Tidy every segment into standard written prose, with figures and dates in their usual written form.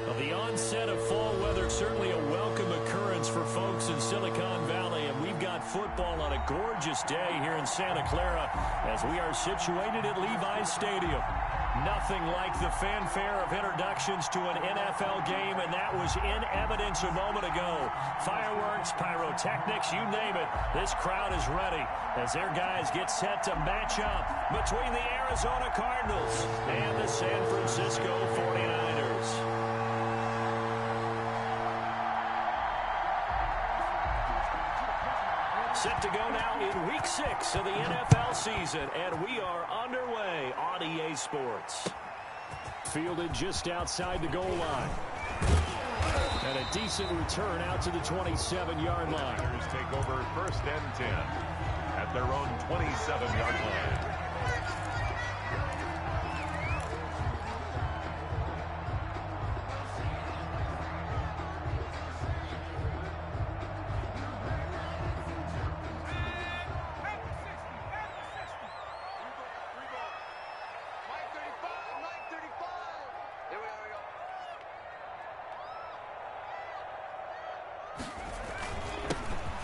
Well, the onset of fall weather, certainly a welcome occurrence for folks in Silicon Valley, and we've got football on a gorgeous day here in Santa Clara as we are situated at Levi's Stadium. Nothing like the fanfare of introductions to an NFL game, and that was in evidence a moment ago. Fireworks, pyrotechnics, you name it. This crowd is ready as their guys get set to match up between the Arizona Cardinals and the San Francisco 49ers. Set to go now in Week 6 of the NFL season, and we are underway on EA Sports. Fielded just outside the goal line. And a decent return out to the 27-yard line. Take over 1st and 10 at their own 27-yard line.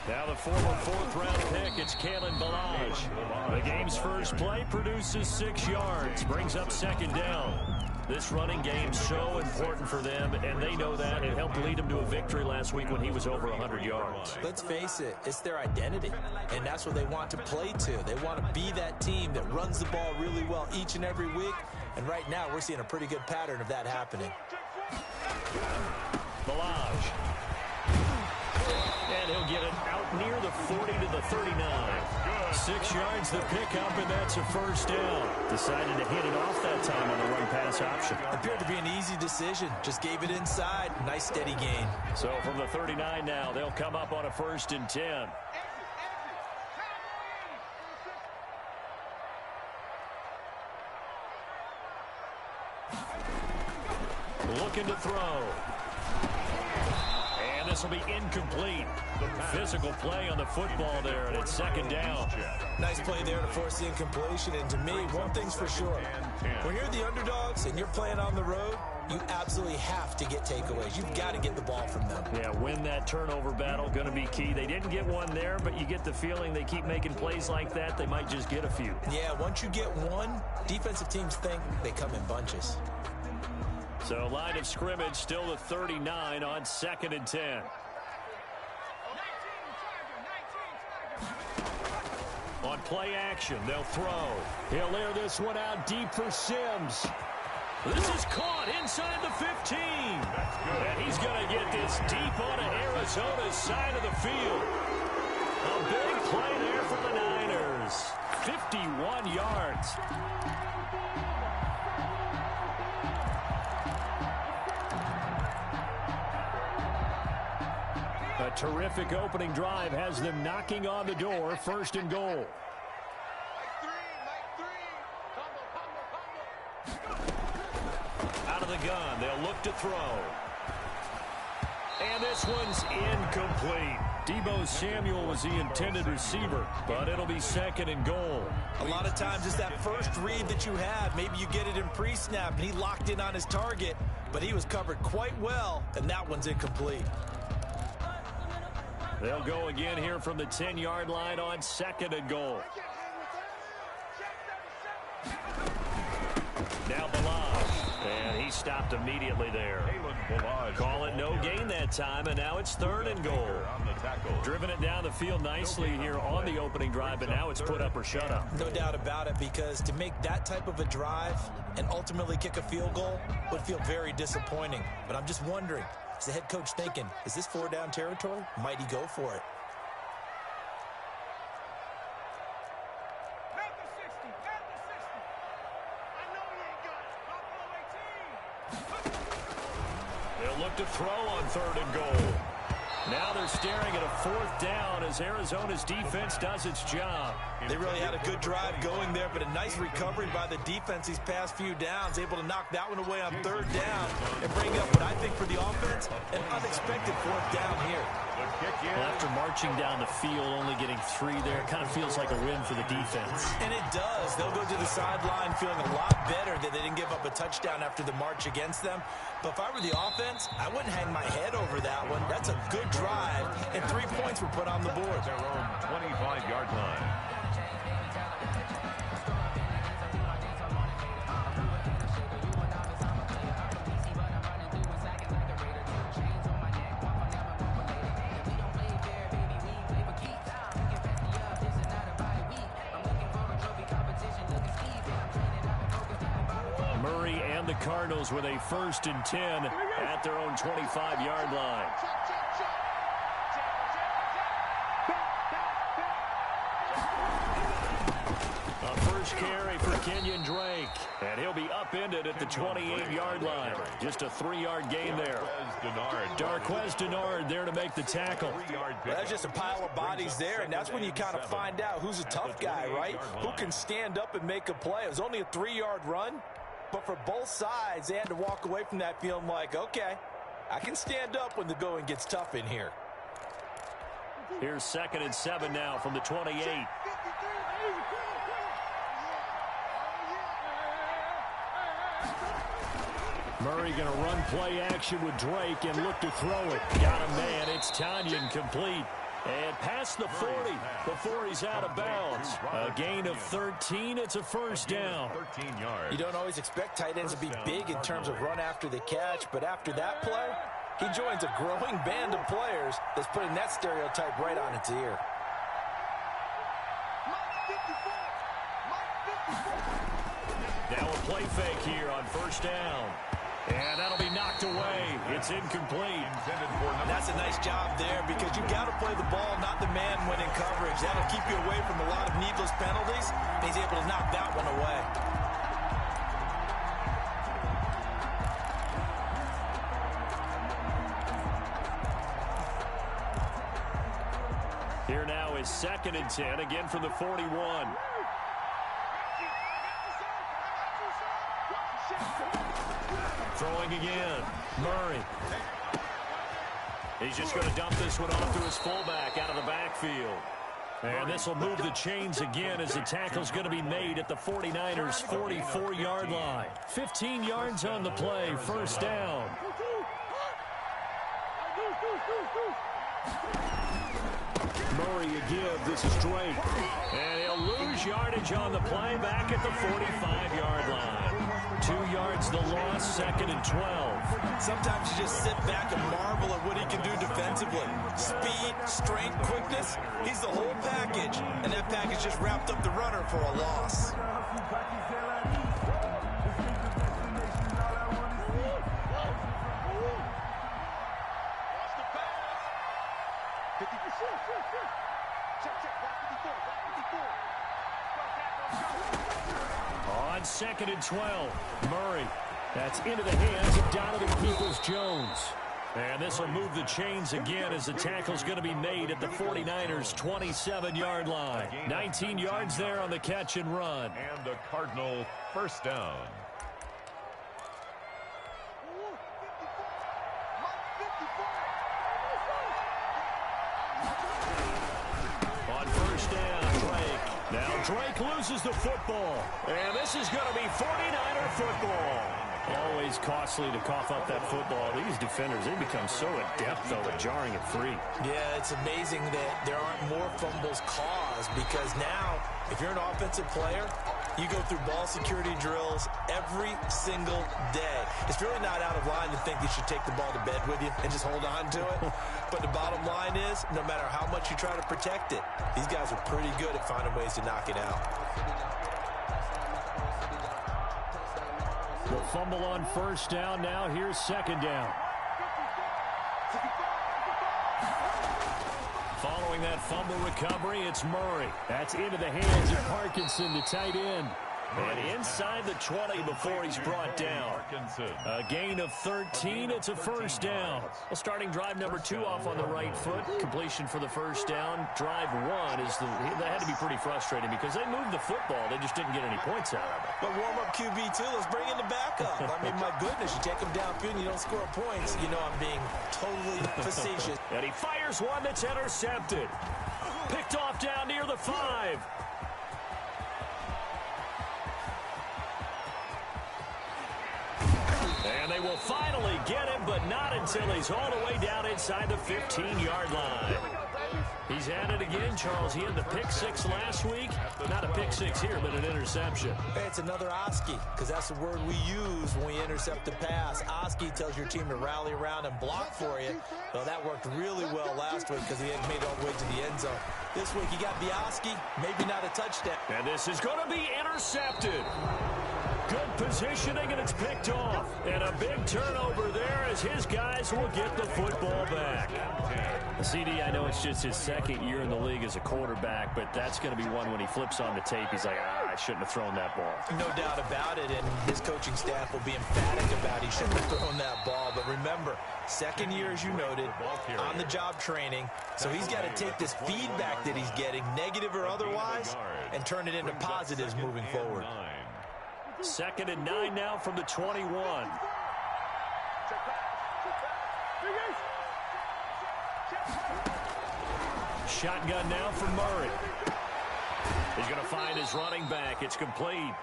Now the former 4th-round pick, it's Kalen Ballage. The game's first play produces 6 yards, brings up 2nd down. This running game's so important for them, and they know that. It helped lead them to a victory last week when he was over 100 yards. Let's face it, it's their identity, and that's what they want to play to. They want to be that team that runs the ball really well each and every week, and right now we're seeing a pretty good pattern of that happening. Ballage. And he'll get it out near the 40 to the 39. 6 yards the pickup, and that's a 1st down. Decided to hit it off that time on the run-pass option. Appeared to be an easy decision. Just gave it inside. Nice steady gain. So from the 39 now, they'll come up on a 1st and 10. Looking to throw. And this will be incomplete. Physical play on the football there, and it's 2nd down. Nice play there to force the incompletion, and to me, one thing's for sure. When you're the underdogs and you're playing on the road, you absolutely have to get takeaways. You've got to get the ball from them. Yeah, win that turnover battle, going to be key. They didn't get one there, but you get the feeling they keep making plays like that, they might just get a few. Yeah, once you get one, defensive teams think they come in bunches. So line of scrimmage still the 39 on 2nd and 10. On play action, they'll throw. He'll air this one out deep for Sims. This is caught inside the 15. And he's going to get this deep onto Arizona's side of the field. A big play there for the Niners. 51 yards. A terrific opening drive has them knocking on the door. 1st and goal. Out of the gun, they'll look to throw. And this one's incomplete. Deebo Samuel was the intended receiver, but it'll be 2nd and goal. A lot of times it's that first read that you have. Maybe you get it in pre-snap, and he locked in on his target, but he was covered quite well, and that one's incomplete. They'll go again here from the 10-yard line on 2nd and goal. Now Ballage, and he stopped immediately there. Call it no gain that time, and now it's 3rd and goal. Driven it down the field nicely here on the opening drive, but now it's put up or shut up. No doubt about it, because to make that type of a drive and ultimately kick a field goal would feel very disappointing. But I'm just wondering, is the head coach thinking, is this 4-down territory? Might he go for it? They'll look to throw on 3rd and goal. Now they're staring at a 4th down as Arizona's defense does its job. They really had a good drive going there, but a nice recovery by the defense these past few downs, able to knock that one away on third down and bring up what I think for the offense, an unexpected fourth down here. Well, after marching down the field, only getting 3 there, kind of feels like a win for the defense. And it does. They'll go to the sideline feeling a lot better that they didn't give up a touchdown after the march against them. But if I were the offense, I wouldn't hang my head over that one. That's a good drive, and 3 points were put on the board. Their own 25-yard line. The Cardinals with a 1st and 10 at their own 25-yard line. A first carry for Kenyon Drake, and he'll be upended at the 28-yard line. Just a 3-yard gain there. Darquez Denard there to make the tackle. Well, that's just a pile of bodies there, and that's when you kind of find out who's a tough guy, right? Who can stand up and make a play. It was only a 3-yard run. But for both sides, they had to walk away from that feeling like, okay, I can stand up when the going gets tough in here. Here's 2nd and 7 now from the 28. Murray going to run play action with Drake and look to throw it. Got a man. It's Tanyan complete. And past the 40 before he's out of bounds. A gain of 13. It's a first down. 13 yards. You don't always expect tight ends to be big in terms of run after the catch, but after that play, he joins a growing band of players that's putting that stereotype right on its ear. Now a play fake here on first down. And that'll be knocked away. It's incomplete. That's a nice job there because you've got to play the ball, not the man when in coverage. That'll keep you away from a lot of needless penalties. And he's able to knock that one away. Here now is 2nd and 10, again from the 41. Throwing again. Murray. He's just going to dump this one off to his fullback out of the backfield. And this will move the chains again as the tackle's going to be made at the 49ers' 44-yard line. 15 yards on the play, first down. Murray a give. This is Drake. And he'll lose yardage on the play back at the 45-yard line. 2 yards the loss, 2nd and 12. Sometimes you just sit back and marvel at what he can do defensively. Speed, strength, quickness, he's the whole package. And that package just wrapped up the runner for a loss. On 2nd and 12, Murray. That's into the hands of Donovan Peoples-Jones. And this will move the chains again as the tackle's going to be made at the 49ers' 27-yard line. 19 yards there on the catch and run. And the Cardinal first down. On first down, Drake. Now Drake loses the football. And this is going to be 49er football. Always costly to cough up that football. These defenders, they become so adept, though, at jarring it free. Yeah, it's amazing that there aren't more fumbles caused because now, if you're an offensive player, you go through ball security drills every single day. It's really not out of line to think you should take the ball to bed with you and just hold on to it. But the bottom line is, no matter how much you try to protect it, these guys are pretty good at finding ways to knock it out. The fumble on first down. Now here's second down. Following that fumble recovery, it's Murray. That's into the hands of Parkinson, the tight end. And inside the 20 before he's brought down. A gain of 13. It's a first down. Well, starting drive number 2 off on the right foot. Completion for the first down. Drive 1 is that had to be pretty frustrating because they moved the football. They just didn't get any points out of it. But warm-up QB, too. Let's bring in the backup. I mean, my goodness, you take him downfield and you don't score points. You know I'm being totally facetious. And he fires one that's intercepted. Picked off down near the 5. And they will finally get him, but not until he's all the way down inside the 15-yard line. He's at it again, Charles. He had the pick 6 last week. Not a pick 6 here, but an interception. Hey, it's another Oski, because that's the word we use when we intercept the pass. Oski tells your team to rally around and block for you. Well, that worked really well last week because he had made it all the way to the end zone. This week, he got the Oski, maybe not a touchdown. And this is going to be intercepted. Good positioning, and it's picked off. And a big turnover there as his guys will get the football back. CD, I know it's just his second year in the league as a quarterback, but that's going to be one when he flips on the tape. He's like, I shouldn't have thrown that ball. No doubt about it, and his coaching staff will be emphatic about he shouldn't have thrown that ball. But remember, second year, as you noted, on-the-job training. So he's got to take this feedback that he's getting, negative or otherwise, and turn it into positives moving forward. 2nd and 9 now from the 21. Shotgun now for Murray. He's going to find his running back. It's complete.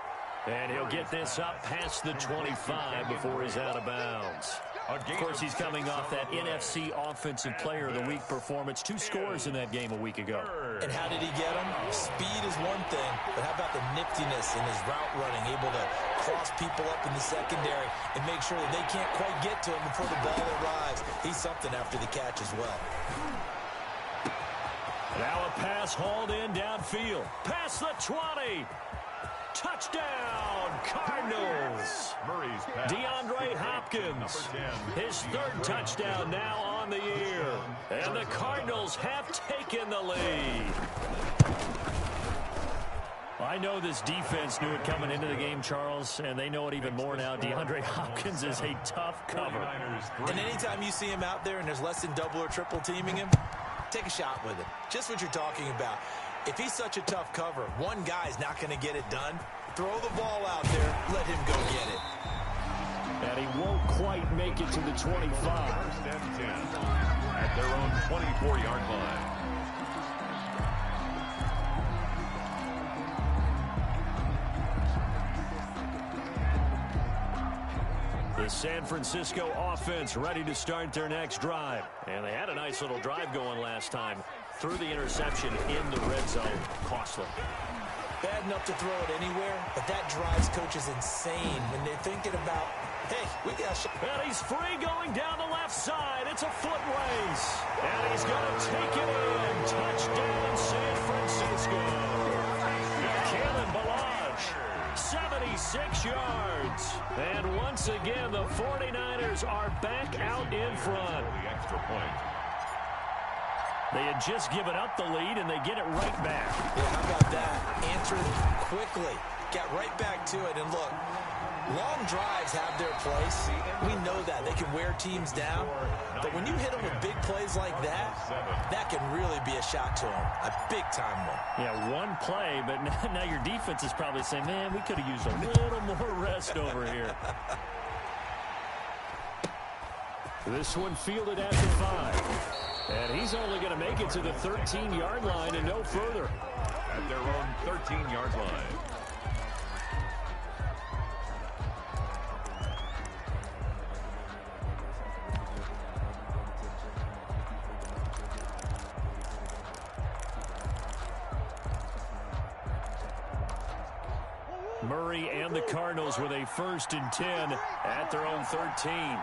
And he'll get this up past the 25 before he's out of bounds. Of course, he's coming off that NFC Offensive Player of the Week performance. 2 scores in that game a week ago. And how did he get them? Speed is one thing, but how about the niftiness in his route running, able to cross people up in the secondary and make sure that they can't quite get to him before the ball arrives. He's something after the catch as well. Now a pass hauled in downfield. Past the 20. Touchdown, Cardinals. DeAndre Hopkins, his 3rd touchdown now on the year. And the Cardinals have taken the lead. I know this defense knew it coming into the game, Charles, and they know it even more now. DeAndre Hopkins is a tough cover. And anytime you see him out there and there's less than double or triple teaming him, take a shot with him. Just what you're talking about. If he's such a tough cover, one guy's not going to get it done. Throw the ball out there. Let him go get it. And he won't quite make it to the 25. 1st and 10 at their own 24-yard line. The San Francisco offense ready to start their next drive. And they had a nice little drive going last time. Threw the interception in the red zone. Costly. Bad enough to throw it anywhere, but that drives coaches insane when they're thinking about, hey, we got shot. And he's free going down the left side. It's a foot race. And he's going to take it in. Touchdown, San Francisco. Kalen Ballage, 76 yards. And once again, the 49ers are back out in front. The extra point. They had just given up the lead, and they get it right back. Yeah, how about that? Answered quickly. Got right back to it. And look, long drives have their place. We know that. They can wear teams down. But when you hit them with big plays like that, that can really be a shot to them. A big-time one. Yeah, one play, but now your defense is probably saying, man, we could have used a little more rest over here. This one fielded at the 5. And he's only going to make it to the 13-yard line and no further. At their own 13-yard line. Murray and the Cardinals with a 1st and 10 at their own 13.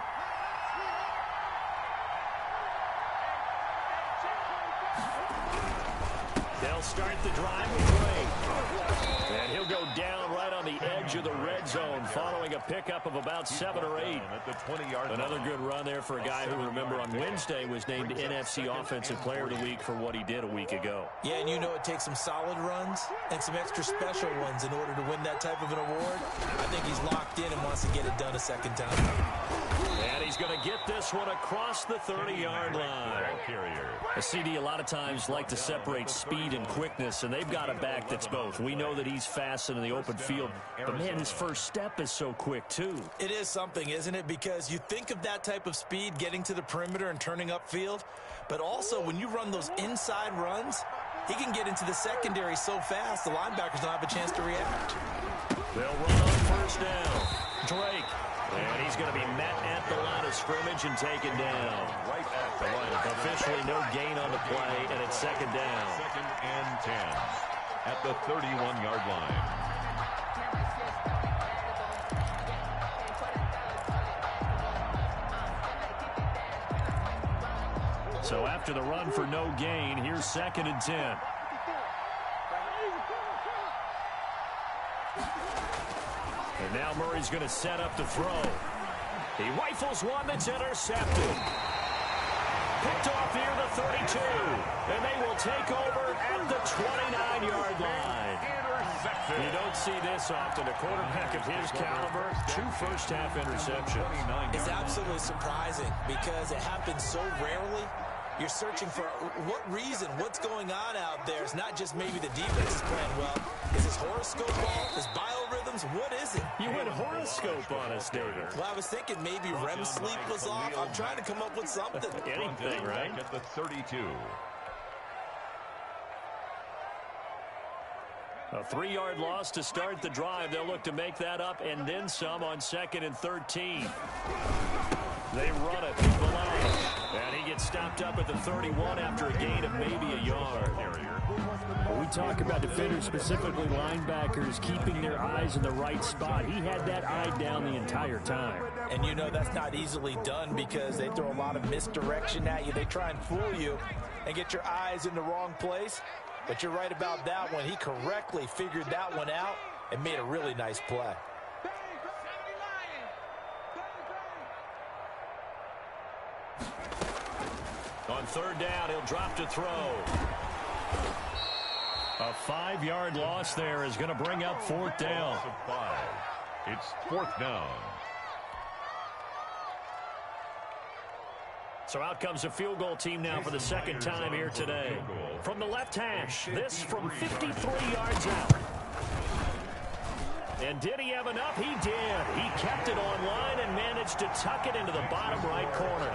They'll start the drive with Ray. And he'll go down right right on the edge of the red zone following a pickup of about 7 or 8. At the 20-yard line. Another good run there for a guy who, remember, on Wednesday was named NFC Offensive Player of the Week for what he did a week ago. Yeah, and you know it takes some solid runs and some extra special ones in order to win that type of an award. I think he's locked in and wants to get it done a second time. And he's going to get this one across the 30-yard line. A CD a lot of times like to separate speed and quickness, and they've got a back that's both. We know that he's fast in the open field, but, man, his first step is so quick, too. It is something, isn't it? Because you think of that type of speed getting to the perimeter and turning upfield, but also when you run those inside runs, he can get into the secondary so fast the linebackers don't have a chance to react. They'll run on first down. Drake. And he's going to be met at the line of scrimmage and taken down. Right at the line. Officially no gain on the play, and it's second down. 2nd and 10 at the 31-yard line. So after the run for no gain, here's 2nd and 10. And now Murray's going to set up to throw. He rifles one that's intercepted. Picked off near the 32. And they will take over at the 29-yard line. You don't see this often. A quarterback of his caliber, 2 first-half interceptions. It's absolutely surprising because it happens so rarely. You're searching for what reason, what's going on out there. It's not just maybe the defense is playing well. Is his horoscope off? His biorhythms? What is it? You went horoscope on us, David. Well, I was thinking maybe REM sleep was off. I'm trying to come up with something. Anything, right? At the 32. A 3-yard loss to start the drive. They'll look to make that up and then some on 2nd and 13. They run it below. And he gets stopped up at the 31 after a gain of maybe a yard. When we talk about defenders, specifically linebackers, keeping their eyes in the right spot. He had that eye down the entire time. And you know that's not easily done because they throw a lot of misdirection at you. They try and fool you and get your eyes in the wrong place. But you're right about that one. He correctly figured that one out and made a really nice play. On 3rd down, he'll drop to throw. A 5-yard loss there is going to bring up 4th down. It's 4th down. So out comes a field goal team now for the 2nd time here today. From the left hash, this from 53 yards out. And did he have enough? He did. He kept it online and managed to tuck it into the bottom right corner.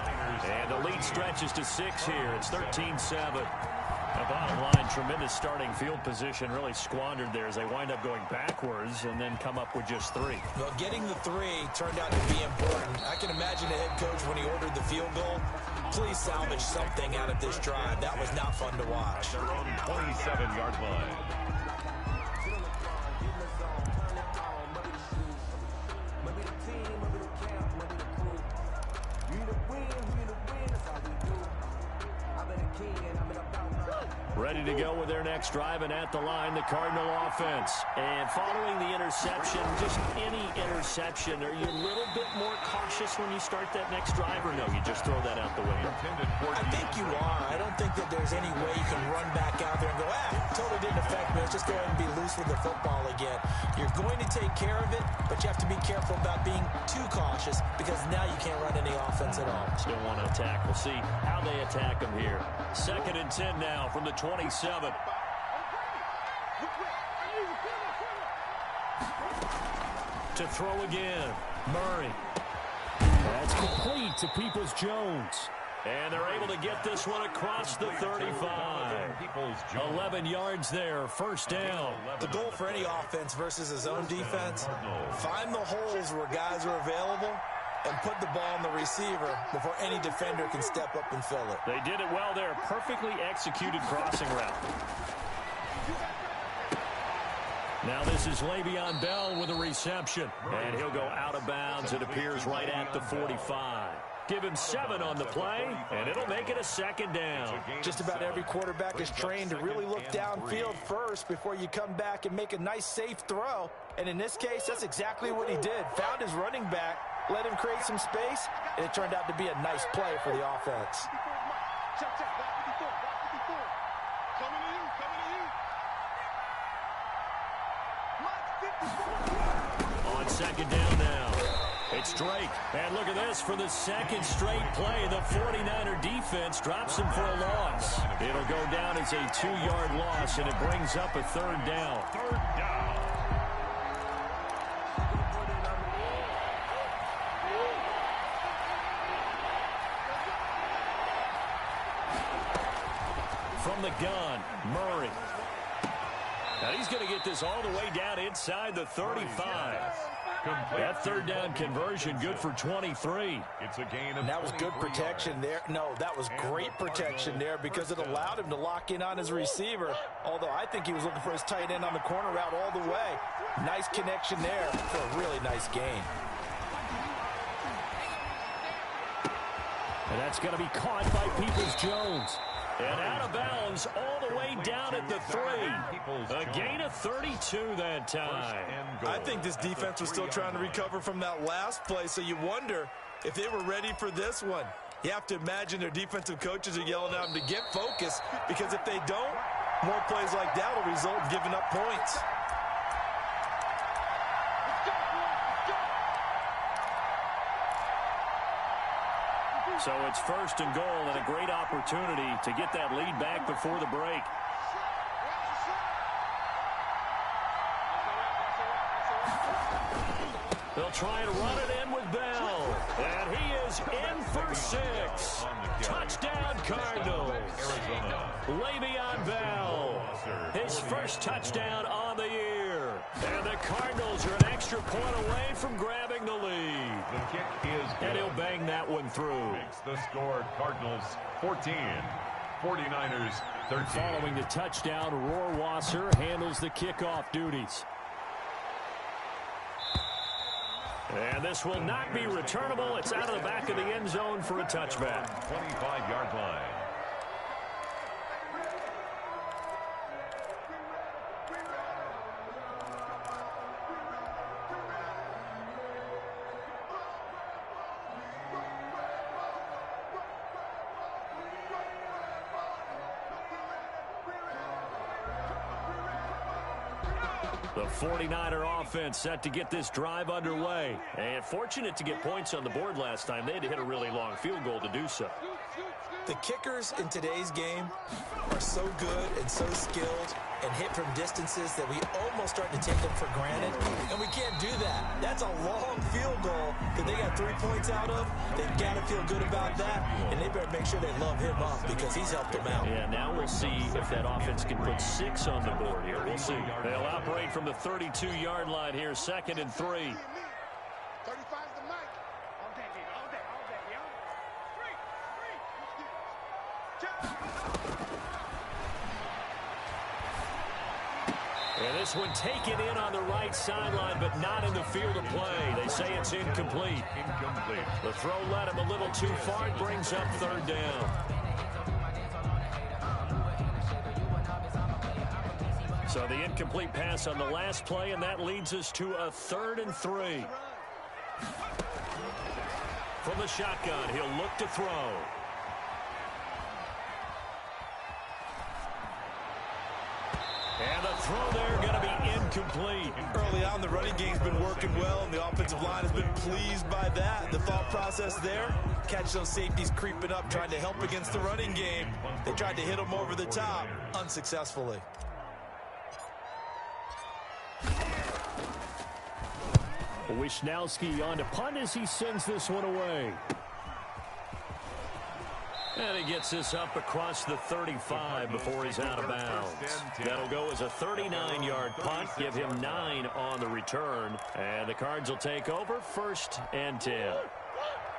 And the lead stretches to 6 here. It's 13-7. The bottom line, tremendous starting field position, really squandered there as they wind up going backwards and then come up with just 3. Well, getting the 3 turned out to be important. I can imagine the head coach when he ordered the field goal. Please salvage something out of this drive. That was not fun to watch. Their own 27-yard line. Ready to go with their next drive, and at the line, the Cardinal offense. And following the interception, just any interception, are you a little bit more cautious when you start that next drive, or no, you just throw that out the window? I think you are. I don't think that there's any way you can run back out there and go, totally didn't affect me. Let's just go ahead and be loose with the football again. You're going to take care of it, but you have to be careful about being too cautious because now you can't run any offense at all. Still want to attack. We'll see how they attack them here. 2nd and 10 now from the 27. To throw again. Murray. That's complete to Peoples-Jones. And they're able to get this one across the 35. 11 yards there, 1st down. The goal for any offense versus a zone defense, find the holes where guys are available and put the ball on the receiver before any defender can step up and fill it. They did it well there. Perfectly executed crossing route. Now this is Le'Veon Bell with a reception. And he'll go out of bounds, it appears, right at the 45. Give him 7 on the play, and it'll make it a 2nd down. Just about every quarterback is trained to really look downfield first before you come back and make a nice, safe throw. And in this case, that's exactly what he did. Found his running back, let him create some space, and it turned out to be a nice play for the offense. On 2nd down now. It's Drake. And look at this for the 2nd straight play. The 49er defense drops him for a loss. It'll go down as a 2-yard loss, and it brings up a 3rd down. 3rd down. From the gun, Murray. Now he's going to get this all the way down inside the 35. That 3rd down conversion good for 23. It's a gain of and that was good protection there. No, that was great protection there because it allowed him to lock in on his receiver. Although I think he was looking for his tight end on the corner route all the way. Nice connection there for a really nice gain. And that's going to be caught by Peoples-Jones. And out of bounds all the way down at the 3. A gain of 32 that time. I think this defense was still trying to recover from that last play, so you wonder if they were ready for this one. You have to imagine their defensive coaches are yelling at them to get focused, because if they don't, more plays like that will result in giving up points. So it's 1st and goal, and a great opportunity to get that lead back before the break. They'll try and run it in with Bell. And he is in for 6. Touchdown, Cardinals. Le'Veon Bell, his 1st touchdown on the year. And the Cardinals are an extra point away from grabbing the lead. The kick is good. And he'll bang that one through. Makes the score Cardinals 14, 49ers 13. Following the touchdown, Rohrwasser handles the kickoff duties. And this will not be returnable. It's out of the back of the end zone for a touchback. 25-yard line. The 49er offense set to get this drive underway. And fortunate to get points on the board last time. They had to hit a really long field goal to do so. The kickers in today's game are so good and so skilled and hit from distances that we almost start to take them for granted. And we can't do that. That's a long field goal that they got 3 points out of. They've got to feel good about that. And they better make sure they love him up because he's helped them out. Yeah, now we'll see if that offense can put 6 on the board here. We'll see. They'll operate from the 32-yard line here, 2nd and 3. 35's the mic. All day, baby. All day, yo. And this one taken in on the right sideline, but not in the field of play. They say it's incomplete. Incomplete. The throw led him a little too far. It brings up 3rd down. So the incomplete pass on the last play, and that leads us to a 3rd and 3. From the shotgun, he'll look to throw. And the throw there going to be incomplete. Early on, the running game's been working well, and the offensive line has been pleased by that. The thought process there, catch those safeties creeping up, trying to help against the running game. They tried to hit them over the top, unsuccessfully. Wisnowski on to punt as he sends this one away. And he gets this up across the 35 before he's out of bounds. That'll go as a 39-yard punt, give him 9 on the return. And the Cards will take over, 1st and 10.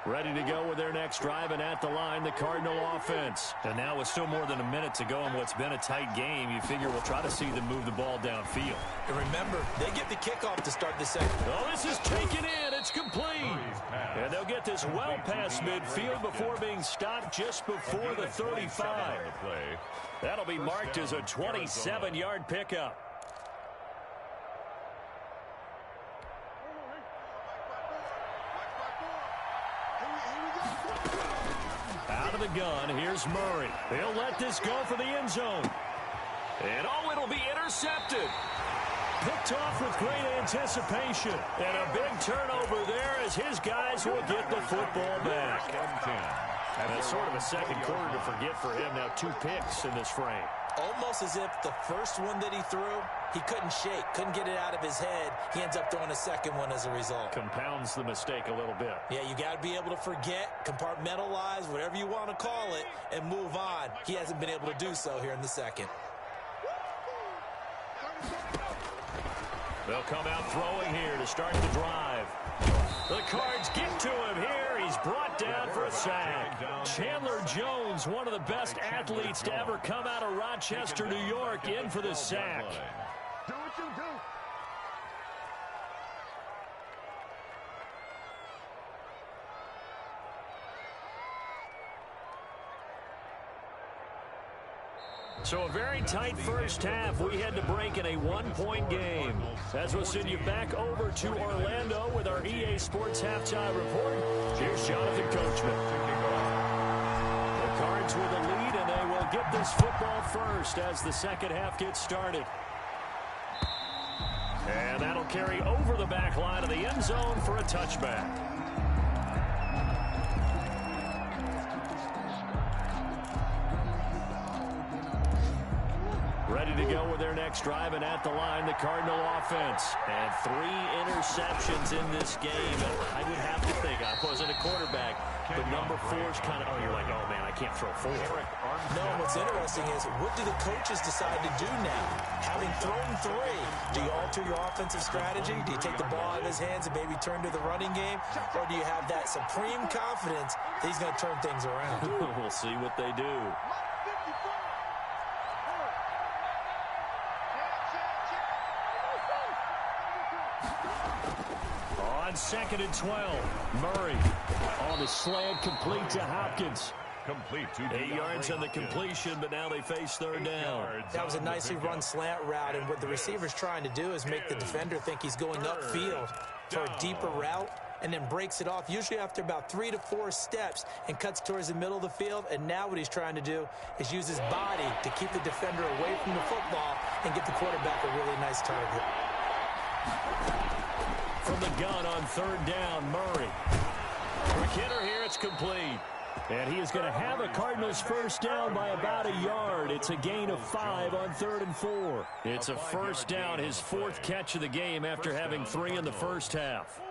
Ready to go with their next drive, and at the line, the Cardinal offense. And now with still more than a minute to go in what's been a tight game, you figure we'll try to see them move the ball downfield. And remember, they get the kickoff to start the second. Oh, this is taken in. It's complete. And they'll get this well past midfield before being stopped just before the 35. That'll be marked as a 27-yard pickup. Out of the gun, here's Murray. He'll let this go for the end zone. And oh, it'll be intercepted. Picked off with great anticipation. And a big turnover there as his guys will get the football back. And that's sort of a second quarter to forget for him. Now 2 picks in this frame. Almost as if the first one that he threw, he couldn't shake, couldn't get it out of his head. He ends up throwing a second one as a result. Compounds the mistake a little bit. Yeah, you got to be able to forget, compartmentalize, whatever you want to call it, and move on. He hasn't been able to do so here in the second. They'll come out throwing here to start the drive. The Cards get to him here. He's brought down for a sack. Chandler Jones, one of the best athletes to ever come out of Rochester, New York, in for the sack. Do what you do. So a very tight first half. We had to break in a 1-point game. As we'll send you back over to Orlando with our EA Sports Halftime Report. Here's Jonathan Coachman. The Cards with a lead, and they will get this football first as the second half gets started. And that'll carry over the back line of the end zone for a touchback. Ready to go with their next drive, and at the line, the Cardinal offense. And 3 interceptions in this game. And I would have to think, I wasn't a quarterback, but number 4's kind of, oh, you're like, oh, man, I can't throw 4. No, what's interesting is, what do the coaches decide to do now? Having thrown 3, do you alter your offensive strategy? Do you take the ball out of his hands and maybe turn to the running game? Or do you have that supreme confidence that he's going to turn things around? We'll see what they do. On 2nd and 12, Murray on the slant, complete to Hopkins. Complete to 8 yards on the completion, but now they face 3rd down. That was a nicely run slant route, and what the receiver's trying to do is make the defender think he's going upfield for a deeper route, and then breaks it off, usually after about 3 to 4 steps, and cuts towards the middle of the field. And now what he's trying to do is use his body to keep the defender away from the football and get the quarterback a really nice target. From the gun on 3rd down, Murray. McKinnon here, it's complete. And he is going to have a Cardinals first down by about a yard. It's a gain of 5 on 3rd and 4. It's a first down, his 4th catch of the game after having 3 in the first half.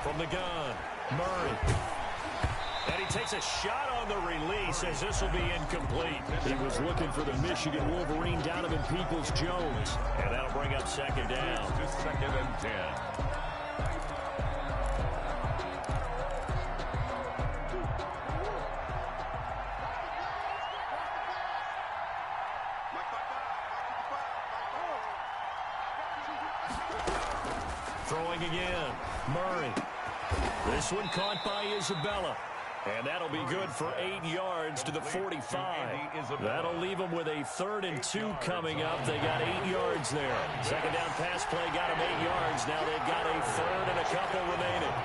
From the gun, Murray. And he takes a shot on the release as this will be incomplete. He was looking for the Michigan Wolverine, Donovan Peoples-Jones. And that'll bring up 2nd down. To 2nd and 10. Throwing again, Murray. This one caught by Isabella. And that'll be good for 8 yards to the 45. That'll leave them with a 3rd and 2 coming up. They got 8 yards there. 2nd down pass play got them 8 yards. Now they've got a 3rd and a couple remaining.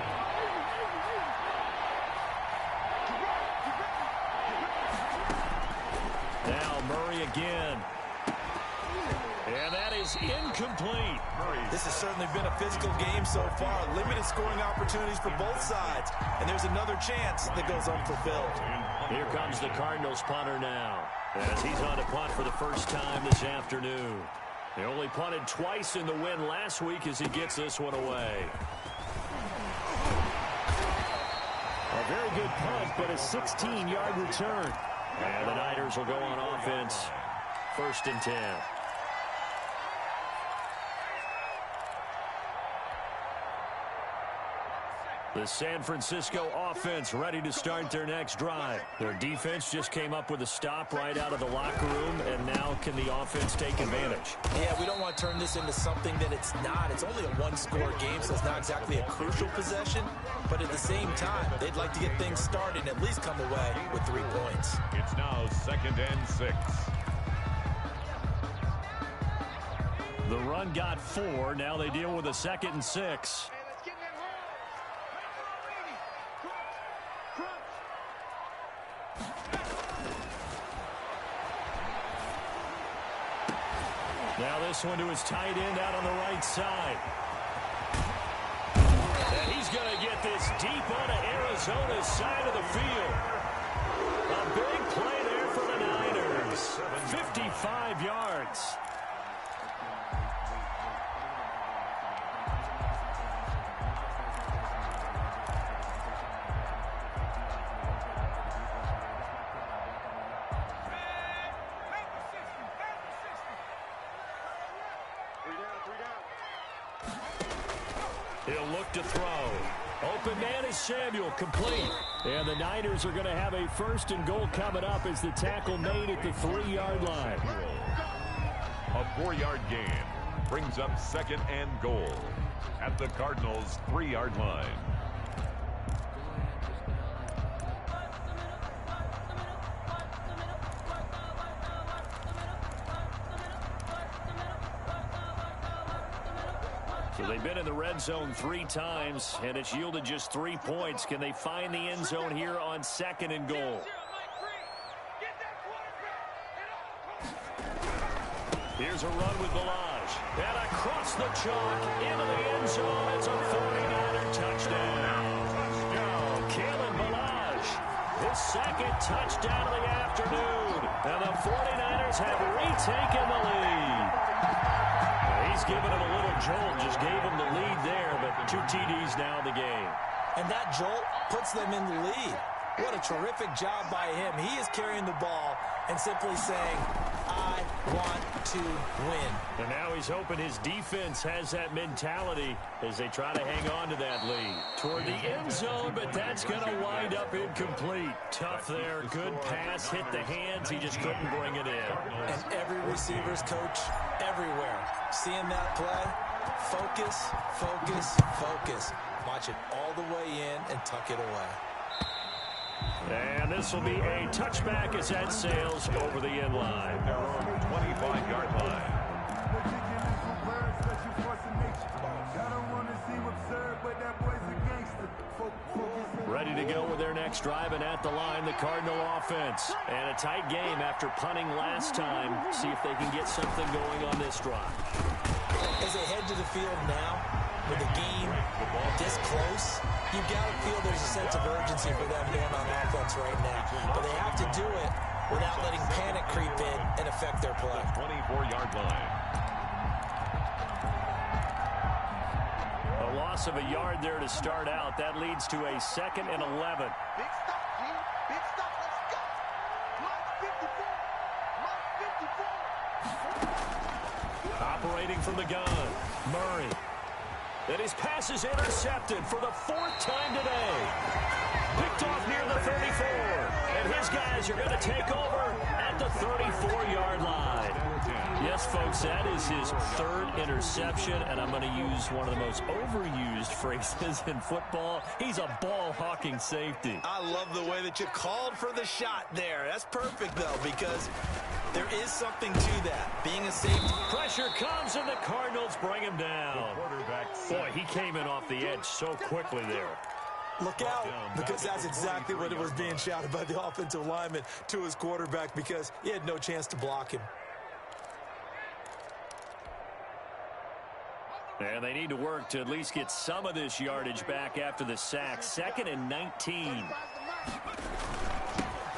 Now Murray again. And that is incomplete. This has certainly been a physical game so far. Limited scoring opportunities for both sides. And there's another chance that goes unfulfilled. Here comes the Cardinals punter now, as he's on to punt for the first time this afternoon. They only punted twice in the win last week as he gets this one away. A very good punt, but a 16-yard return. And the Niners will go on offense. 1st and 10. The San Francisco offense ready to start their next drive. Their defense just came up with a stop right out of the locker room, and now can the offense take advantage? Yeah, we don't want to turn this into something that it's not. It's only a one-score game, so it's not exactly a crucial possession. But at the same time, they'd like to get things started and at least come away with 3 points. It's now 2nd and 6. The run got 4. Now they deal with a 2nd and 6. Now this one to his tight end out on the right side. And he's going to get this deep onto Arizona's side of the field. A big play there for the Niners. 55 yards. He'll look to throw. Open man is Samuel, complete. And the Niners are going to have a 1st and goal coming up as the tackle made at the 3-yard line. A 4-yard gain brings up 2nd and goal at the Cardinals' 3-yard line. So they've been in the red zone 3 times, and it's yielded just 3 points. Can they find the end zone here on 2nd and goal? Here's a run with Balaj. And across the chalk into the end zone. It's a 49er touchdown. Kalen Balaj, his 2nd touchdown of the afternoon. And the 49ers have retaken the lead. He's given him a little jolt, just gave him the lead there, but 2 TDs now in the game. And that jolt puts them in the lead. What a terrific job by him. He is carrying the ball and simply saying, I want to win. And now he's hoping his defense has that mentality as they try to hang on to that lead. Toward the end zone, but that's going to wind up incomplete. Tough there. Good pass. Hit the hands. He just couldn't bring it in. And every receiver's coach everywhere. Seeing that play, focus, focus, focus. Watch it all the way in and tuck it away. And this will be a touchback as that sails over the end line. Their own 25-yard line. Ready to go with their next drive, and at the line, the Cardinal offense. And a tight game after punting last time. See if they can get something going on this drive. As they head to the field now, with the game this close, you've got to feel there's a sense of urgency for them going on offense right now. But they have to do it without letting panic creep in and affect their play. 24-yard line. A loss of a yard there to start out. That leads to a 2nd and 11. Big stop, G. Big stop. Let's go. Mark 54. Operating from the gun, Murray. And his pass is intercepted for the 4th time today. Picked off near the 34. And his guys are going to take over at the 34-yard line. Yes, folks, that is his 3rd interception, and I'm going to use one of the most overused phrases in football. He's a ball-hawking safety. I love the way that you called for the shot there. That's perfect, though, because there is something to that, being a safety. Pressure comes, and the Cardinals bring him down. Boy, he came in off the edge so quickly there. Look out, because that's exactly what it was being shouted by the offensive lineman to his quarterback, because he had no chance to block him. And they need to work to at least get some of this yardage back after the sack. 2nd and 19.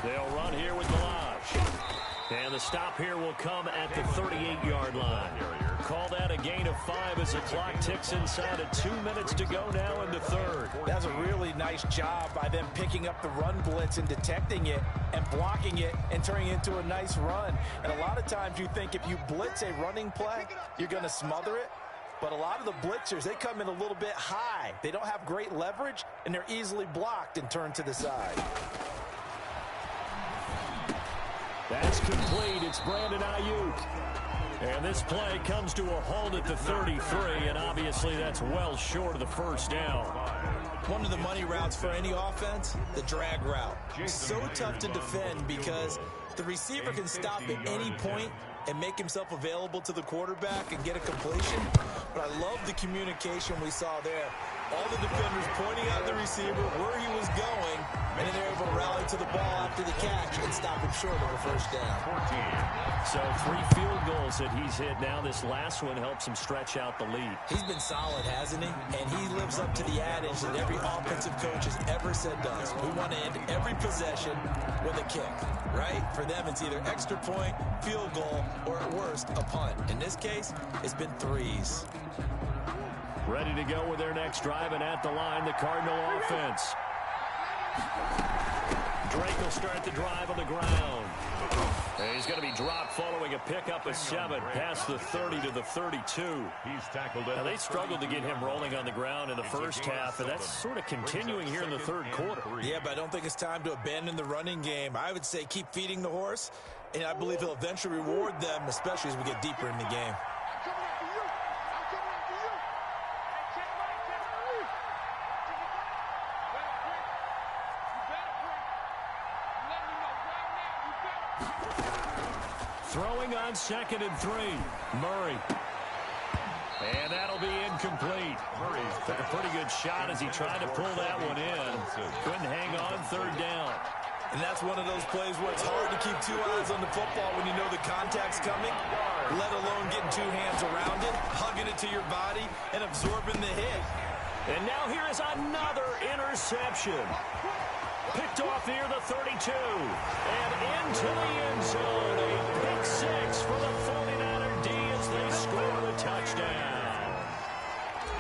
They'll run here with Balaj. And the stop here will come at the 38-yard line. Call that a gain of 5 as the clock ticks inside of 2 minutes to go now in the 3rd. That's a really nice job by them picking up the run blitz and detecting it and blocking it and turning it into a nice run. And a lot of times you think if you blitz a running play, you're going to smother it. But a lot of the blitzers, they come in a little bit high. They don't have great leverage, and they're easily blocked and turned to the side. That's complete. It's Brandon Ayuk. And this play comes to a halt at the 33, and obviously that's well short of the first down. One of the money routes for any offense, the drag route. So tough to defend because the receiver can stop at any point and make himself available to the quarterback and get a completion. But I love the communication we saw there. All the defenders pointing out the receiver where he was going, and then they're able to rally to the ball after the catch and stop him short of a first down. So 3 field goals that he's hit now. This last one helps him stretch out the lead. He's been solid, hasn't he? And he lives up to the adage that every offensive coach has ever said does. We want to end every possession with a kick, right? For them, it's either extra point, field goal, or at worst, a punt. In this case, it's been 3s. Ready to go with their next drive, and at the line, the Cardinal offense. Drake will start the drive on the ground. And he's going to be dropped following a pickup of 7 past the 30 to the 32. He's tackled. Now, they struggled to get him rolling on the ground in the first half, and that's sort of continuing here in the third quarter. Yeah, but I don't think it's time to abandon the running game. I would say keep feeding the horse, and I believe he'll eventually reward them, especially as we get deeper in the game. Throwing on 2nd and 3. Murray. And that'll be incomplete. Murray took a pretty good shot as he tried to pull that one in. Couldn't hang on 3rd down. And that's one of those plays where it's hard to keep 2 eyes on the football when you know the contact's coming, let alone getting 2 hands around it, hugging it to your body, and absorbing the hit. And now here is another interception. Picked off near the 32. And into the end zone. A pick 6 for the 49er D as they score a touchdown.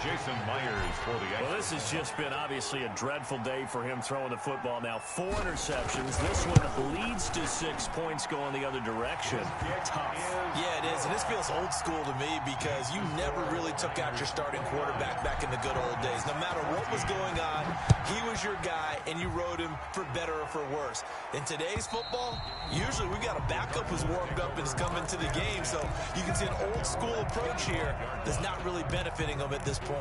Jason Myers for the extra. Well, this has just been obviously a dreadful day for him throwing the football. Now 4 interceptions. This one leads to 6 points going the other direction. Tough. Yeah, it is. And this feels old school to me because you never really took out your starting quarterback back in the good old days. No matter what was going on, he was your guy, and you rode him for better or for worse. In today's football, usually we got a backup who's warmed up and has come into the game, so you can see an old school approach here that's not really benefiting them at this point.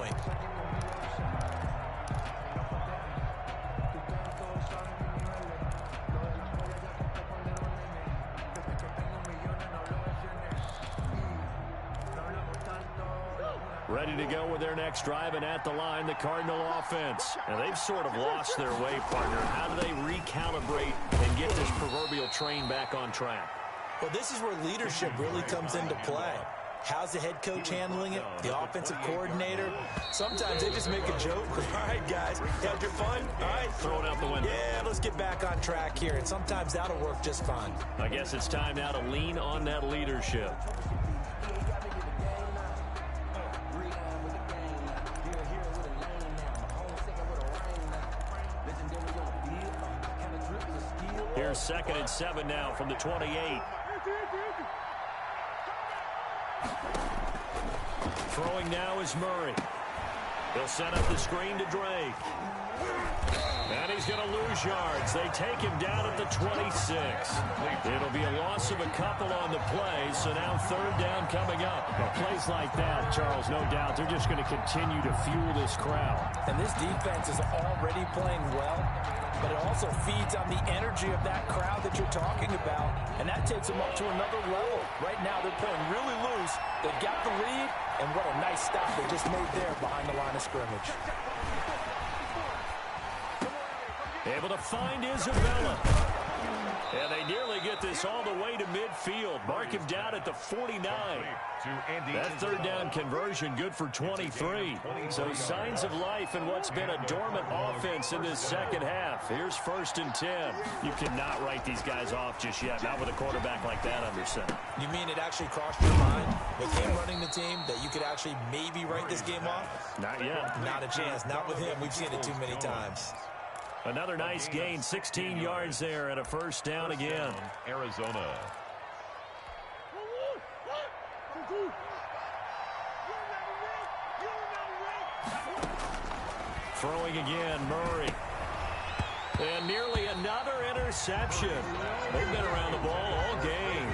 Ready to go with their next drive, and at the line, the Cardinal offense. Now, they've sort of lost their way, partner. How do they recalibrate and get this proverbial train back on track? Well, this is where leadership really comes into play. How's the head coach handling it? The offensive coordinator? Sometimes they just make a joke. All right, guys, had your fun? All right. Throw it out the window. Yeah, let's get back on track here. And sometimes that'll work just fine. I guess it's time now to lean on that leadership. Here's 2nd and 7 now from the 28. Throwing now is Murray. He'll set up the screen to Drake. And he's going to lose yards. They take him down at the 26. It'll be a loss of a couple on the play, so now 3rd down coming up. Well, plays like that, Charles, no doubt, they're just going to continue to fuel this crowd. And this defense is already playing well, but it also feeds on the energy of that crowd that you're talking about, and that takes them up to another level. Right now, they're playing really loose. They've got the lead, and what a nice stop they just made there behind the line of scrimmage. Able to find Isabella. And they nearly get this all the way to midfield. Mark him down at the 49. That 3rd down conversion good for 23. So signs of life in what's been a dormant offense in this second half. Here's 1st and 10. You cannot write these guys off just yet. Not with a quarterback like that under center. You mean it actually crossed your mind with him running the team that you could actually maybe write this game off? Not yet. Not a chance. Not with him. We've seen it too many times. Another nice gain, 16 yards there and a 1st down again. Arizona. Throwing again, Murray. And nearly another interception. They've been around the ball all game.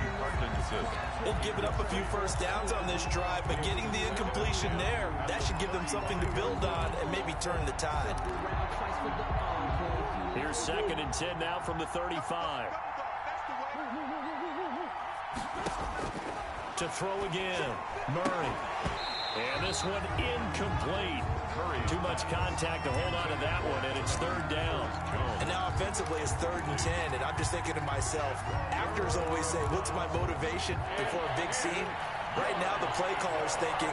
They've given up a few first downs on this drive, but getting the incompletion there, that should give them something to build on and maybe turn the tide. Here's 2nd and 10 now from the 35. To throw again, Murray. And this one incomplete. Too much contact to hold on to that one, and it's 3rd down. And now offensively it's 3rd and 10, and I'm just thinking to myself, actors always say, what's my motivation before a big scene? Right now the play caller's thinking,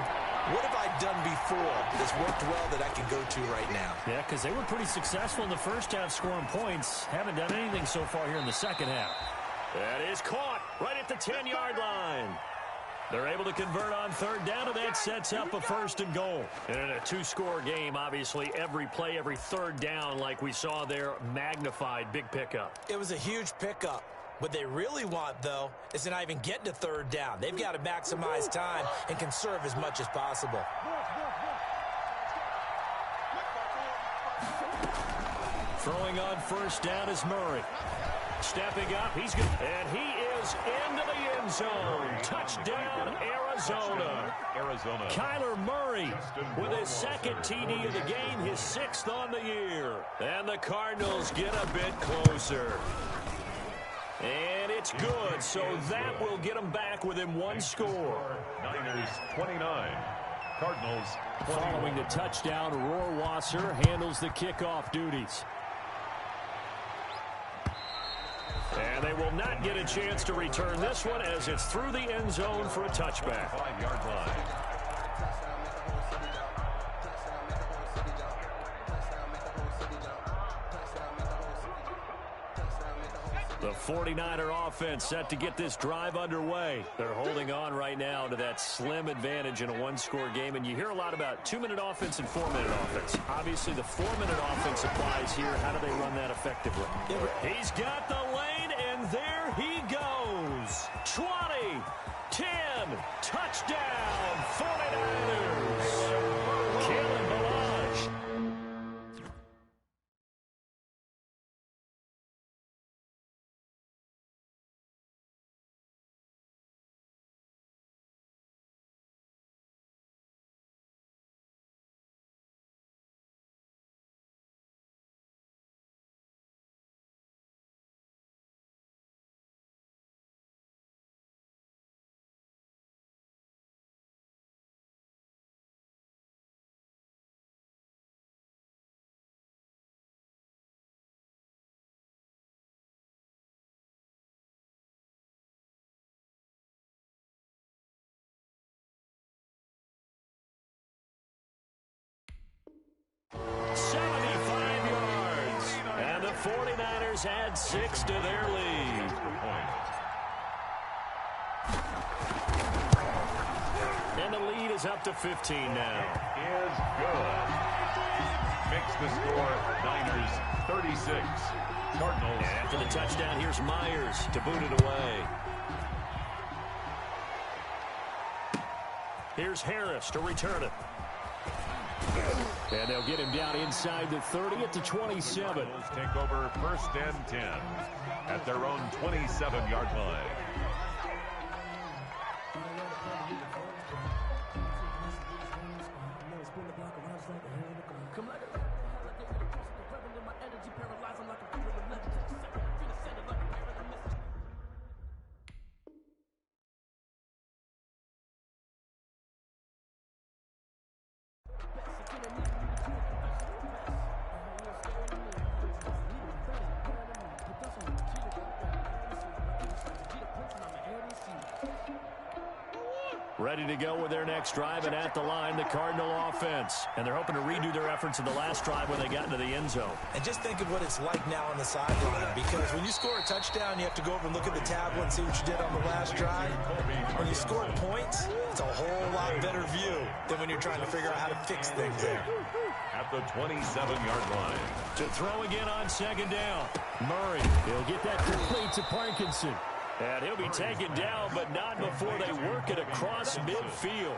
what have I done before that's worked well that I can go to right now? Yeah, because they were pretty successful in the first half scoring points. Haven't done anything so far here in the second half. That is caught right at the 10-yard line. They're able to convert on 3rd down, and that sets up a 1st and goal. And in a 2-score game, obviously, every play, every 3rd down, like we saw there, magnified. Big pickup. It was a huge pickup. What they really want, though, is to not even get to 3rd down. They've got to maximize time and conserve as much as possible. Throwing on 1st down is Murray. Stepping up, he's good. And he is into the end zone. Touchdown, Arizona. Kyler Murray with his 2nd TD of the game, his 6th on the year. And the Cardinals get a bit closer. And it's good, so that will get them back within 1 score. Niners 29, Cardinals 21. Following the touchdown, Rohrwasser handles the kickoff duties. And they will not get a chance to return this one as it's through the end zone for a touchback. 5-yard line. The 49er offense set to get this drive underway. They're holding on right now to that slim advantage in a 1-score game. And you hear a lot about 2-minute offense and 4-minute offense. Obviously, the 4-minute offense applies here. How do they run that effectively? He's got the lane, and there he goes. 20, 10, touchdown, 49ers. Kalen Balazs. And the 49ers add 6 to their lead. And the lead is up to 15 now. Is good. Makes the score Niners 36. Cardinals. And after the touchdown, here's Myers to boot it away. Here's Harris to return it. And they'll get him down inside the 30 at the 27. Cardinals take over 1st and 10 at their own 27-yard line. Ready to go with their next drive, and at the line, the Cardinal offense. And they're hoping to redo their efforts in the last drive when they got into the end zone. And just think of what it's like now on the sideline, because when you score a touchdown, you have to go over and look at the tablet and see what you did on the last drive. When you score points, it's a whole lot better view than when you're trying to figure out how to fix things there. At the 27-yard line. To throw again on 2nd down. Murray. He'll get that complete to Parkinson. And he'll be taken down, but not before they work it across midfield.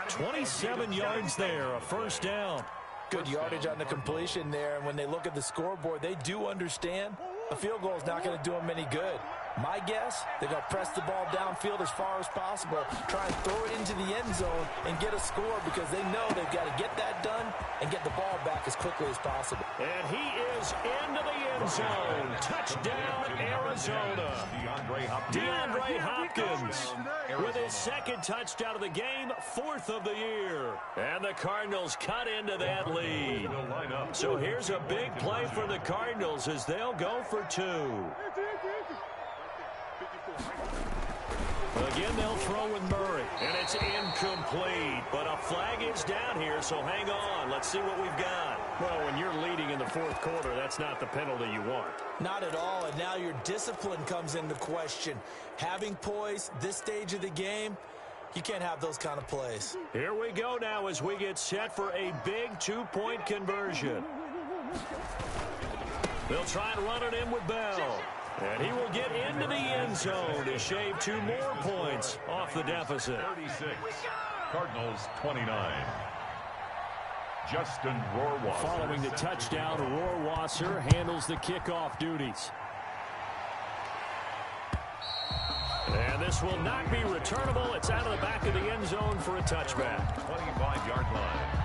27 yards there, a first down. Good yardage on the completion there, and when they look at the scoreboard, they do understand a field goal is not going to do them any good. My guess, they're going to press the ball downfield as far as possible, try and throw it into the end zone and get a score because they know they've got to get that done and get the ball back as quickly as possible. And he is into the end zone. Touchdown, Arizona. DeAndre Hopkins with his second touchdown of the game, 4th of the year. And the Cardinals cut into that lead. So here's a big play for the Cardinals as they'll go for 2. Again, they'll throw with Murray, and it's incomplete. But a flag is down here, so hang on. Let's see what we've got. Well, when you're leading in the 4th quarter, that's not the penalty you want. Not at all, and now your discipline comes into question. Having poise this stage of the game, you can't have those kind of plays. Here we go now as we get set for a big 2-point conversion. They'll try and run it in with Bell. And he will get into the end zone to shave 2 more points off the deficit. 36, Cardinals 29. Justin Rohrwasser. Following the touchdown, Rohrwasser handles the kickoff duties. And this will not be returnable. It's out of the back of the end zone for a touchback. 25-yard line.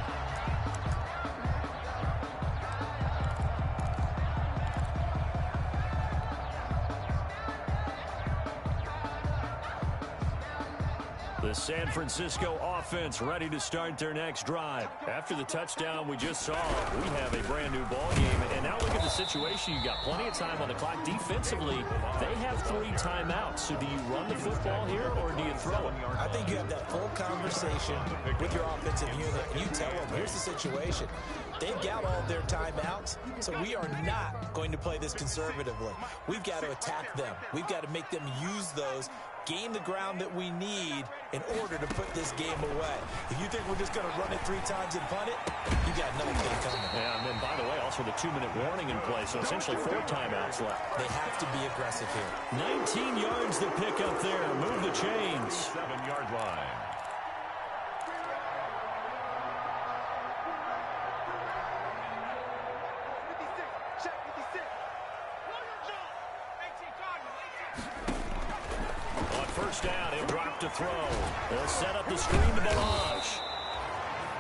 The San Francisco offense ready to start their next drive. After the touchdown we just saw, we have a brand new ball game. And now look at the situation. You've got plenty of time on the clock. Defensively, they have 3 timeouts. So do you run the football here or do you throw it? I think you have that full conversation with your offensive unit, and you tell them, here's the situation. They've got all their timeouts, so we are not going to play this conservatively. We've got to attack them. We've got to make them use those, gain the ground that we need in order to put this game away. If you think we're just going to run it 3 times and punt it, you got another thing coming. Yeah, and then, by the way, also the 2-minute warning in play, so essentially 4 timeouts left. They have to be aggressive here. 19 yards to pick up there. Move the chains. 7-yard line. Down, he'll drop to throw. They'll set up the screen to Balazs.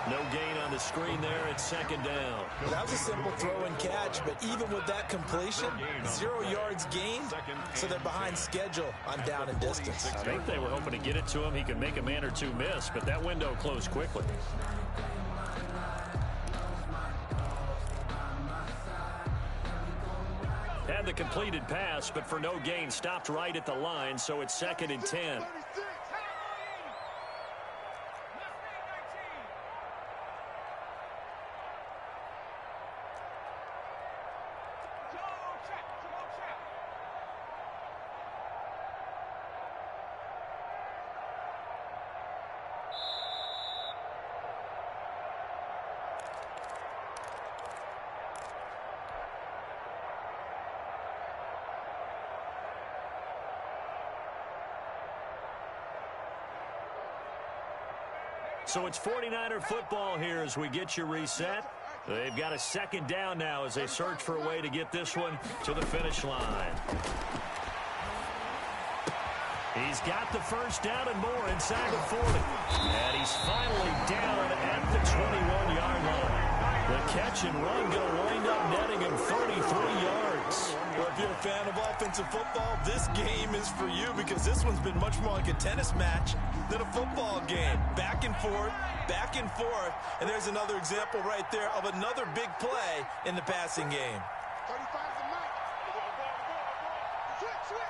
No gain on the screen there. It's 2nd down. That was a simple throw and catch, but even with that completion, 0 yards gained, so they're behind schedule on down and distance. I think they were hoping to get it to him. He could make a man or 2 miss, but that window closed quickly. Had the completed pass, but for no gain, stopped right at the line, so it's 2nd and 10. So it's 49er football here as we get you reset. They've got a 2nd down now as they search for a way to get this one to the finish line. He's got the 1st down and more inside the 40. And he's finally down at the 21-yard line. The catch and run going to wind up netting him 33 yards. Well, if you're a fan of offensive football, this game is for you because this one's been much more like a tennis match than a football game. Back and forth, and there's another example right there of another big play in the passing game. 35's the mic. Switch.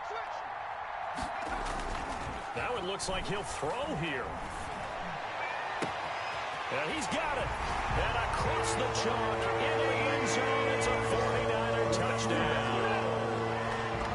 Now it looks like he'll throw here. And he's got it. And across the chalk, in the end zone, it's a 49er touchdown.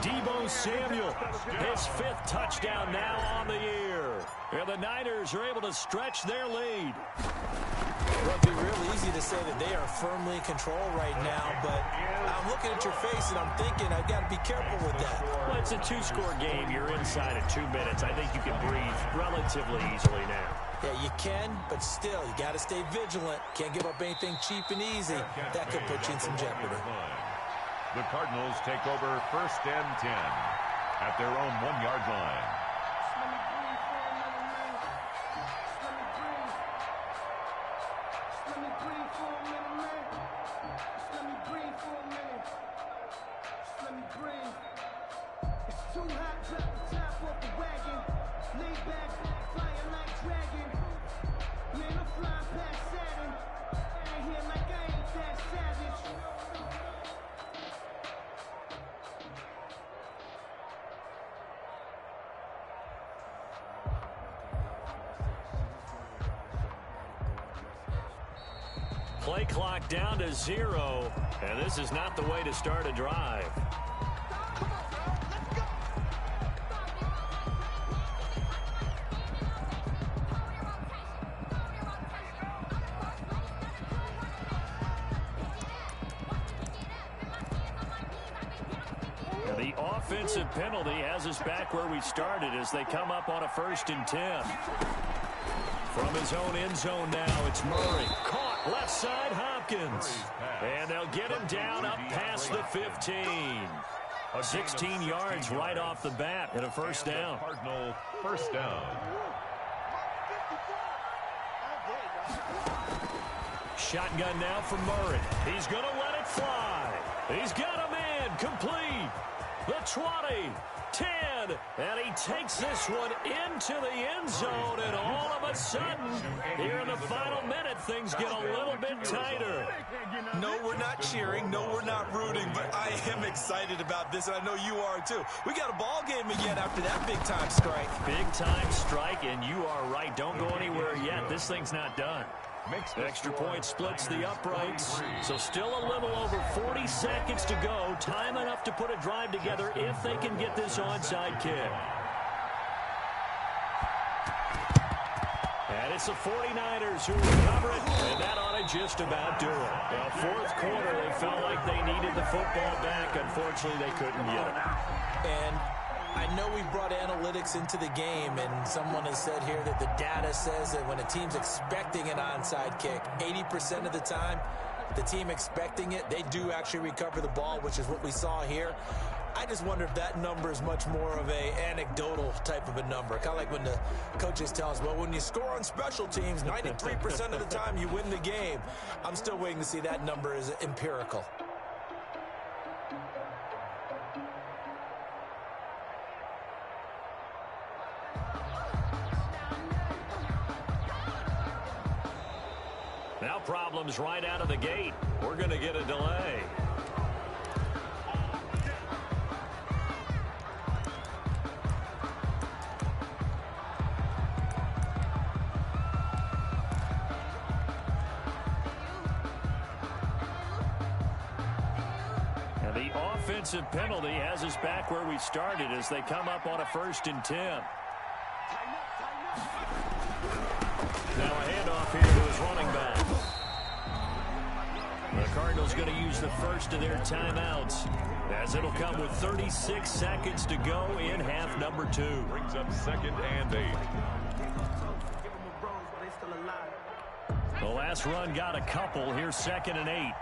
Deebo Samuel, his 5th touchdown now on the year. And the Niners are able to stretch their lead. Well, it'd be real easy to say that they are firmly in control right now, but I'm looking at your face and I'm thinking I've got to be careful with that. Well, it's a 2-score game. You're inside of 2 minutes. I think you can breathe relatively easily now. Yeah, you can, but still, you got to stay vigilant. Can't give up anything cheap and easy. That could put you in some jeopardy. The Cardinals take over 1st and 10 at their own 1-yard line. Play clock down to 0, and this is not the way to start a drive. The offensive penalty has us back where we started as they come up on a 1st and 10. From his own end zone now, it's Murray. Caught left side, Hopkins. And they'll get him down up past the 15. 16 yards right off the bat and a 1st down. Cardinal 1st down. Shotgun now for Murray. He's going to let it fly. He's got a man complete. The 20, 10, and he takes this one into the end zone, and all of a sudden, here in the final minute, things get a little bit tighter. No, we're not cheering. No, we're not rooting, but I am excited about this, and I know you are too. We got a ball game again after that big-time strike. Big-time strike, and you are right. Don't go anywhere yet. This thing's not done. Extra point splits the uprights, so still a little over 40 seconds to go. Time enough to put a drive together if they can get this onside kick. And it's the 49ers who recover it, and that ought to just about do it. Well, 4th quarter, they felt like they needed the football back. Unfortunately, they couldn't get it. And I know we brought analytics into the game, and someone has said here that the data says that when a team's expecting an onside kick, 80% of the time, the team expecting it, they do actually recover the ball, which is what we saw here. I just wonder if that number is much more of a anecdotal type of a number. Kind of like when the coaches tell us, well, when you score on special teams, 93% of the time you win the game. I'm still waiting to see that number is empirical. Now problems right out of the gate. We're going to get a delay. And the offensive penalty has us back where we started as they come up on a 1st and 10. Now a handoff here to his running back. The Cardinals going to use the first of their timeouts as it'll come with 36 seconds to go in half number 2. Brings up 2nd and 8. The last run got a couple. Here's 2nd and 8.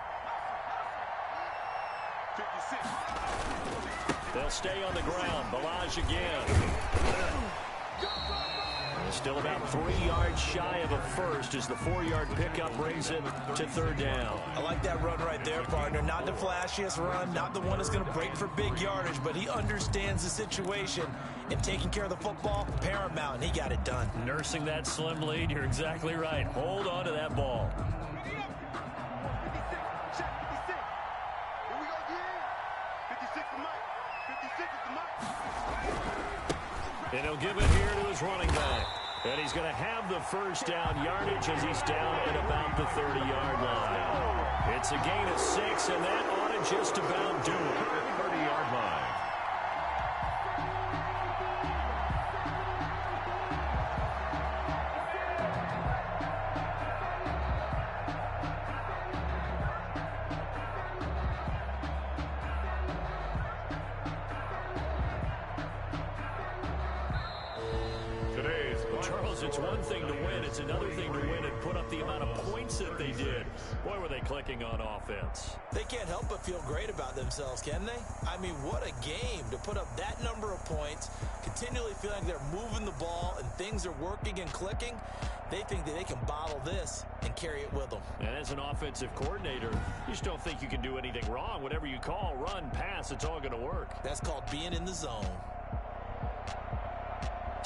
They'll stay on the ground. Balaj again. Still about 3 yards shy of a first as the 4-yard pickup brings it to 3rd down. I like that run right there, partner. Not the flashiest run, not the one that's going to break for big yardage, but he understands the situation, and taking care of the football, paramount, and he got it done. Nursing that slim lead, you're exactly right. Hold on to that ball. And he'll give it here to his running back. And he's going to have the 1st down yardage as he's down at about the 30-yard line. It's a gain of 6, and that ought to just about do it. 30-yard line. Well, Charles, it's one thing to win. It's another thing to win and put up the amount of points that they did. Boy, were they clicking on offense. They can't help but feel great about themselves, can they? I mean, what a game to put up that number of points, continually feeling like they're moving the ball and things are working and clicking. They think that they can bottle this and carry it with them. And as an offensive coordinator, you just don't think you can do anything wrong. Whatever you call, run, pass, it's all going to work. That's called being in the zone.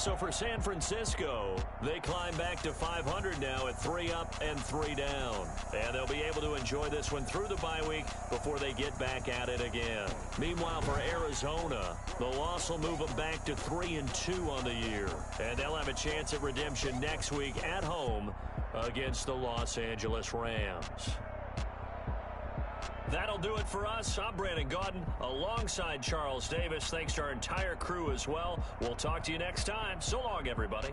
So for San Francisco, they climb back to 500 now at 3 up and 3 down. And they'll be able to enjoy this one through the bye week before they get back at it again. Meanwhile, for Arizona, the loss will move them back to 3-2 on the year. And they'll have a chance at redemption next week at home against the Los Angeles Rams. That'll do it for us. I'm Brandon Gaudin alongside Charles Davis. Thanks to our entire crew as well. We'll talk to you next time. So long, everybody.